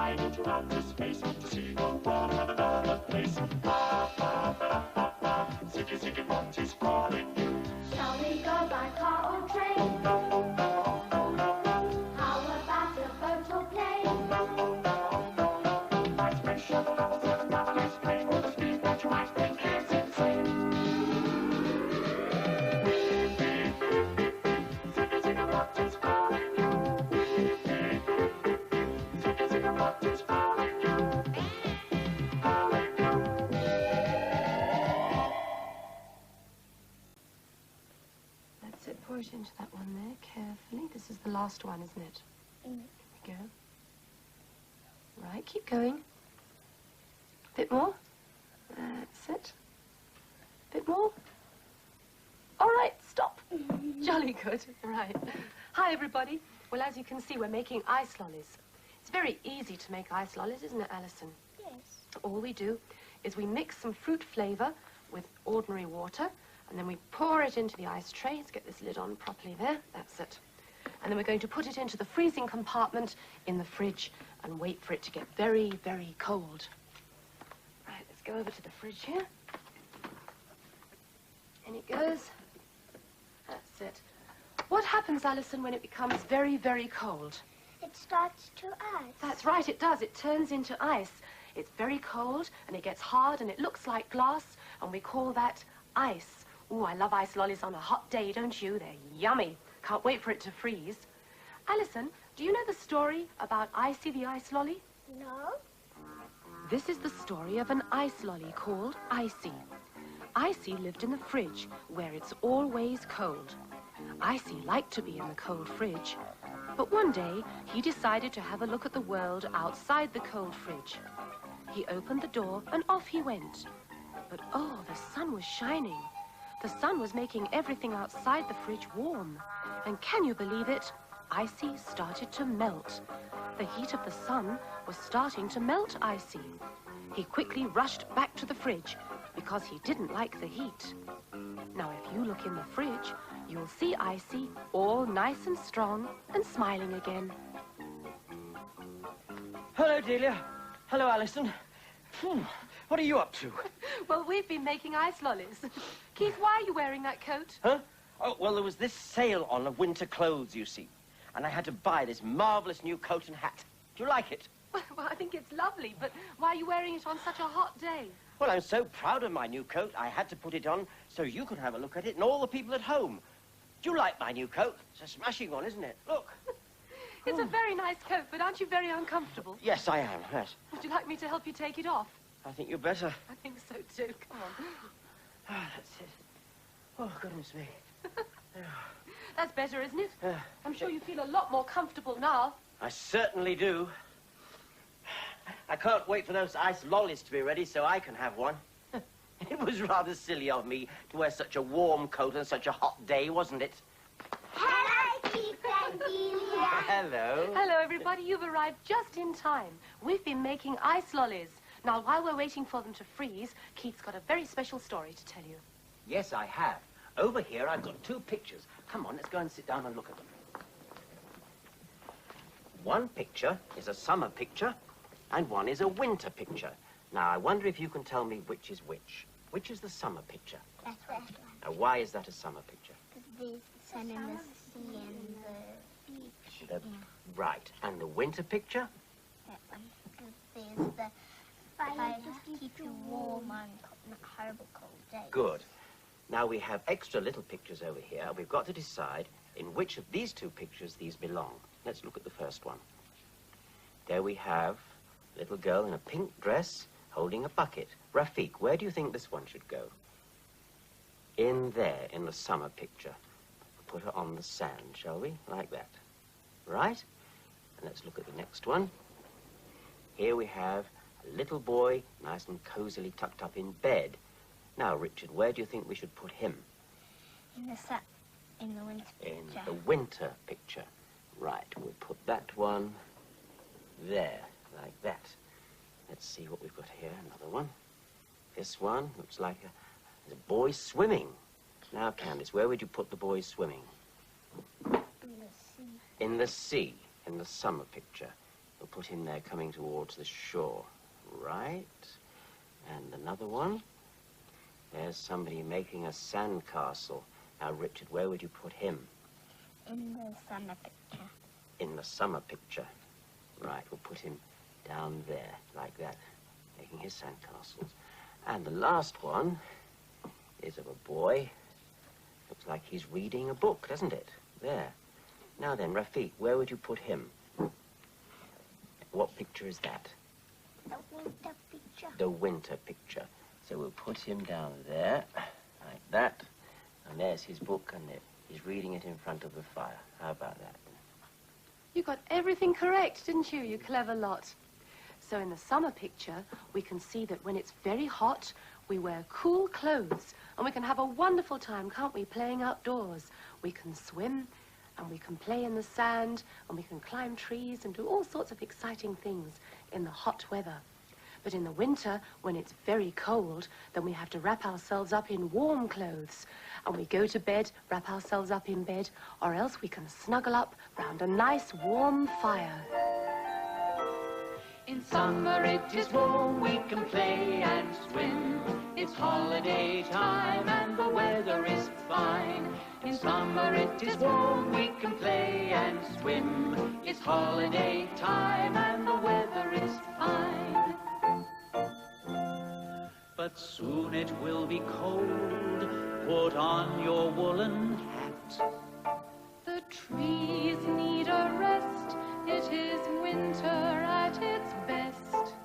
flying into outer space to see the world in another place. Ziki Zikombot is calling you. Shall we go by car or train? How about a boat or plane? Ice cream shuttles and loveliest plane with the speed that your ice cream is insane. Ziki Zikombot is calling you. Ziki Zikombot is calling you. Calling you. That's it. Pour it into that one there carefully. This is the last one, isn't it? Here we go. Right, keep going. Bit more. That's it. Bit more. All right, stop. Jolly good. Right. Hi, everybody. Well, as you can see, we're making ice lollies. It's very easy to make ice lollies, isn't it, Alison? Yes. All we do is we mix some fruit flavor with ordinary water, and then we pour it into the ice tray. Let's get this lid on properly there. That's it. And then we're going to put it into the freezing compartment in the fridge and wait for it to get very, very cold. Right, let's go over to the fridge here. In it goes. That's it. What happens, Alison, when it becomes very, very cold? It starts to ice. That's right, it does. It turns into ice. It's very cold, and it gets hard, and it looks like glass, and we call that ice. Ooh, I love ice lollies on a hot day, don't you? They're yummy. Can't wait for it to freeze. Alison, do you know the story about Icy the ice lolly? No. This is the story of an ice lolly called Icy. Icy lived in the fridge, where it's always cold. Icy liked to be in the cold fridge, but one day he decided to have a look at the world outside the cold fridge. He opened the door and off he went. But oh, the sun was shining. The sun was making everything outside the fridge warm. And can you believe it? Icy started to melt. The heat of the sun was starting to melt Icy. He quickly rushed back to the fridge because he didn't like the heat. Now, if you look in the fridge, you'll see Icy all nice and strong and smiling again. Hello, Delia. Hello, Alison. What are you up to? Well, we've been making ice lollies. Keith, why are you wearing that coat? Huh? Oh, well, there was this sale on the winter clothes, you see. And I had to buy this marvelous new coat and hat. Do you like it? Well, I think it's lovely, but why are you wearing it on such a hot day? Well, I'm so proud of my new coat, I had to put it on so you could have a look at it and all the people at home. Do you like my new coat? It's a smashing one, isn't it? Look. It's a very nice coat, but aren't you very uncomfortable? Yes, I am, yes. Would you like me to help you take it off? I think you better. I think so, too. Come on. Ah, that's it. Oh, goodness me. That's better, isn't it? I'm sure you feel a lot more comfortable now. I certainly do. I can't wait for those ice lollies to be ready so I can have one. It was rather silly of me to wear such a warm coat on such a hot day, wasn't it? Hello, Keith and Delia. Hello. Hello, everybody. You've arrived just in time. We've been making ice lollies. Now, while we're waiting for them to freeze, Keith's got a very special story to tell you. Yes, I have. Over here, I've got two pictures. Come on, let's go and sit down and look at them. One picture is a summer picture, and one is a winter picture. Now, I wonder if you can tell me which is which. Which is the summer picture? That's right. Now, why is that a summer picture? Because there's the sun and the sea and the beach. Right. And the winter picture? That one. Because there's the fire to keep you warm on a horrible cold day. Good. Now, we have extra little pictures over here. We've got to decide in which of these two pictures these belong. Let's look at the first one. There we have a little girl in a pink dress holding a bucket. Rafiq, where do you think this one should go? In there, in the summer picture. Put her on the sand, shall we? Like that. Right? And let's look at the next one. Here we have a little boy, nice and cozily tucked up in bed. Now, Richard, where do you think we should put him? In the winter picture. In the winter picture. Right, we'll put that one there, like that. Let's see what we've got here. Another one. This one looks like a boy swimming. Now, Candace, where would you put the boy swimming? In the sea. In the sea, in the summer picture. We'll put him there coming towards the shore. Right. And another one. There's somebody making a sandcastle. Now, Richard, where would you put him? In the summer picture. In the summer picture. Right, we'll put him down there, like that, making his sandcastles. And the last one is of a boy. Looks like he's reading a book, doesn't it? There. Now then, Rafiq, where would you put him? What picture is that? The winter picture. The winter picture. So we'll put him down there, like that. And there's his book, and he's reading it in front of the fire. How about that? You got everything correct, didn't you, you clever lot? So in the summer picture, we can see that when it's very hot, we wear cool clothes, and we can have a wonderful time, can't we, playing outdoors. We can swim, and we can play in the sand, and we can climb trees and do all sorts of exciting things in the hot weather. But in the winter, when it's very cold, then we have to wrap ourselves up in warm clothes. And we go to bed, wrap ourselves up in bed, or else we can snuggle up round a nice warm fire. In summer it is warm, we can play and swim. It's holiday time and the weather is fine. In summer it is warm, we can play and swim. It's holiday time and the weather is fine. But soon it will be cold, put on your woolen hat. The trees need a rest, it is winter at its best.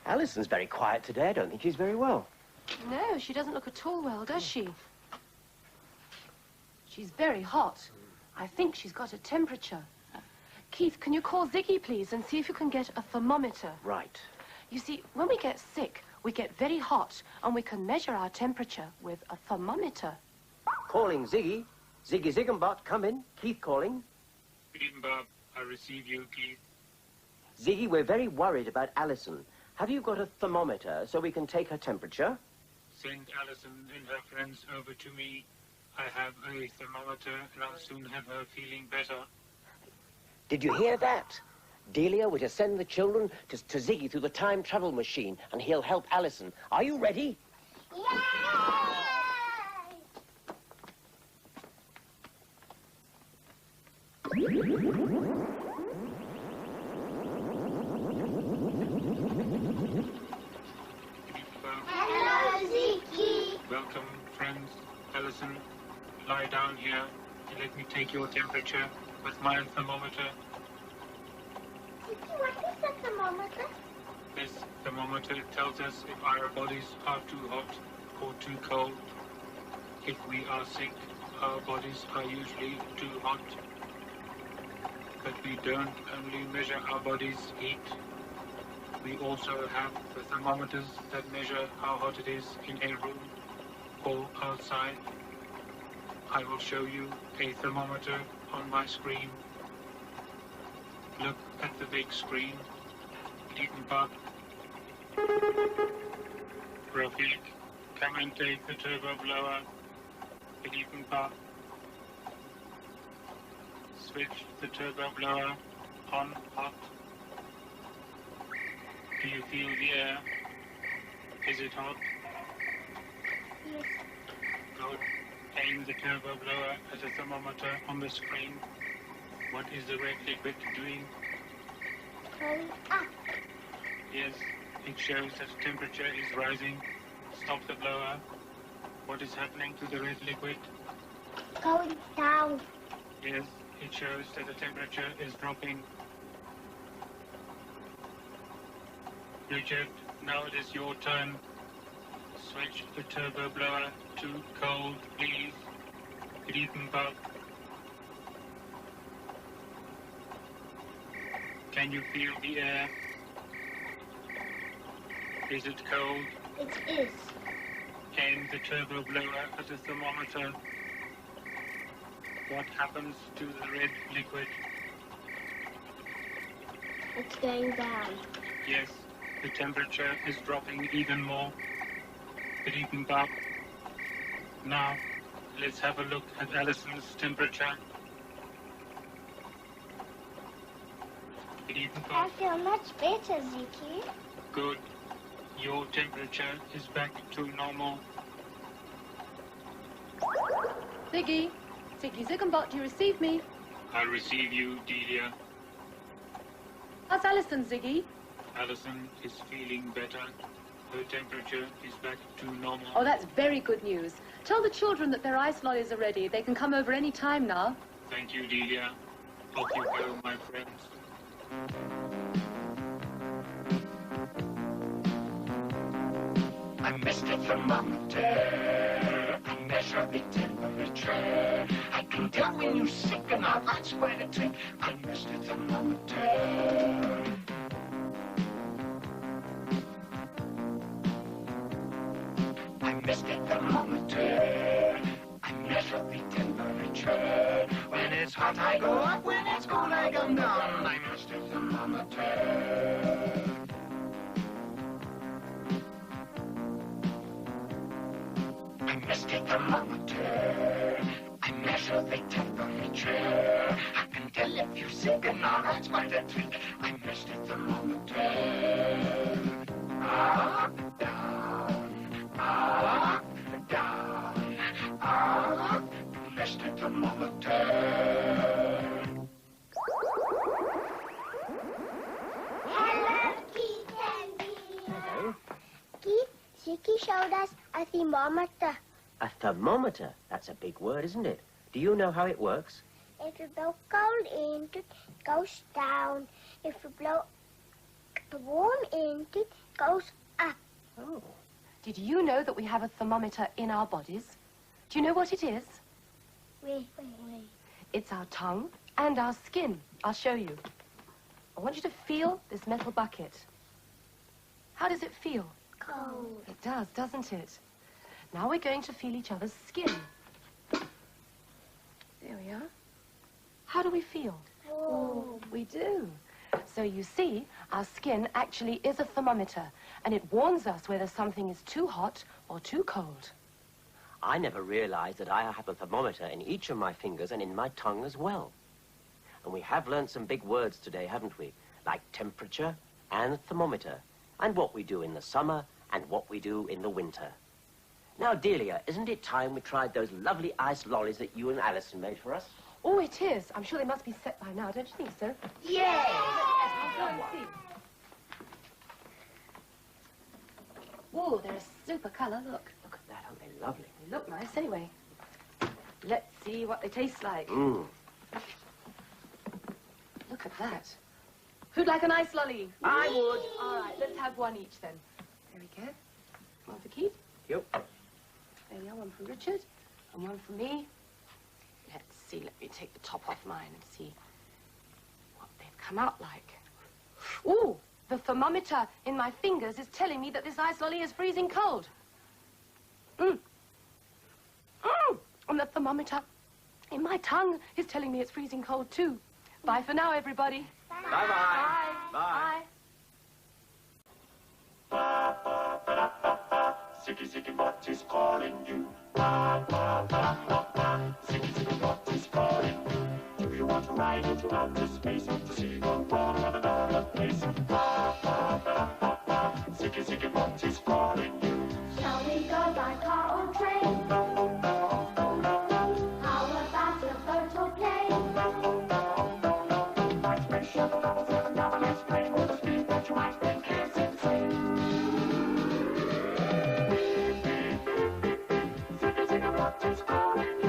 Alison's very quiet today. I don't think she's very well. No, she doesn't look at all well, does she? She's very hot. I think she's got a temperature. Keith, can you call Ziki, please, and see if you can get a thermometer? Right. You see, when we get sick, we get very hot, and we can measure our temperature with a thermometer. Calling Ziggy. Ziki Zikombot, come in. Keith calling. Good evening, Bob. I receive you, Keith. Ziggy, we're very worried about Alison. Have you got a thermometer so we can take her temperature? Send Alison and her friends over to me. I have a thermometer, and I'll soon have her feeling better. Did you hear that? Delia, we're to send the children to Ziggy through the time travel machine, and he'll help Alison. Are you ready? Yay! Hello, Ziki. Welcome, friends. Alison, lie down here and let me take your temperature with my thermometer. Ziki, what is the thermometer? This thermometer tells us if our bodies are too hot or too cold. If we are sick, our bodies are usually too hot. But we don't only measure our body's heat. We also have the thermometers that measure how hot it is in a room or outside. I will show you a thermometer on my screen. Look at the big screen. Dietenbach. Rafiq, come and take the turbo blower. Dietenbach. Switch the turbo blower on hot. Do you feel the air? Is it hot? Yes. Good. Aim the turbo blower at the thermometer on the screen. What is the red liquid doing? Going up. Yes, it shows that the temperature is rising. Stop the blower. What is happening to the red liquid? Going down. Yes, it shows that the temperature is dropping. Richard, now it is your turn. Switch the turbo blower to cold, please. Dietenbach. Can you feel the air? Is it cold? It is. Aim the turbo blower at the thermometer. What happens to the red liquid? It's going down. Yes, the temperature is dropping even more. Dietenbach. Now, let's have a look at Alison's temperature. Been eaten I first? feel much better, Ziki. Good. Your temperature is back to normal. Ziggy, Ziki Zikombot, do you receive me? I receive you, Delia. How's Alison, Ziggy? Alison is feeling better. Her temperature is back to normal. Oh, that's very good news. Tell the children that their ice lollies are ready. They can come over any time now. Thank you, Delia. Off you go, my friends. I missed the thermometer. I measure the temperature. I can tell when you're sick and all that's quite a trick. I missed the thermometer. I missed the thermometer. I measure the temperature. When it's hot, I go up. When it's cold, I come down. I missed the thermometer. I missed the thermometer. I measure the temperature. I can tell if you're sick and all that's quite a trick. I missed the thermometer. Up, down, up, down, up. Missed the thermometer. Hello, Keith and Delia. Keith, Ziki showed us a thermometer. A thermometer? That's a big word, isn't it? Do you know how it works? If you blow cold into it, it goes down. If you blow warm into it, it goes up. Oh. Did you know that we have a thermometer in our bodies? Do you know what it is? Wait. It's our tongue and our skin. I'll show you. I want you to feel this metal bucket. How does it feel? Cold. It does, doesn't it? Now we're going to feel each other's skin. There we are. How do we feel? Warm. We do. So you see, our skin actually is a thermometer, and it warns us whether something is too hot or too cold. I never realized that I have a thermometer in each of my fingers and in my tongue as well. And we have learned some big words today, haven't we? Like temperature and thermometer, and what we do in the summer and what we do in the winter. Now, Delia, isn't it time we tried those lovely ice lollies that you and Alison made for us? Oh, it is. I'm sure they must be set by now, don't you think so? Yes. I'll go and see. Oh, they're a super colour. Look. Look at that, aren't they lovely? They look nice anyway. Let's see what they taste like. Mmm. Look at that. Who'd like an ice lolly? I would. All right, let's have one each then. There we go. One for Keith. Yep. There we are, one for Richard. And one for me. Let's see, let me take the top off mine and see what they've come out like. Ooh, the thermometer in my fingers is telling me that this ice lolly is freezing cold. And the thermometer in my tongue is telling me it's freezing cold too. Bye for now, everybody. Bye-bye. Bye. Ziki Zikombot is calling you. Ziki Zikombot is calling you. Do you want to ride into outer space to see the world on another place? Ziki Zikombot is calling you. Shall we go by car or train? How about a boat or plane? My spaceship doubles as a novelist plane with a speed that you might think is insane. Ziki Zikombot is calling you.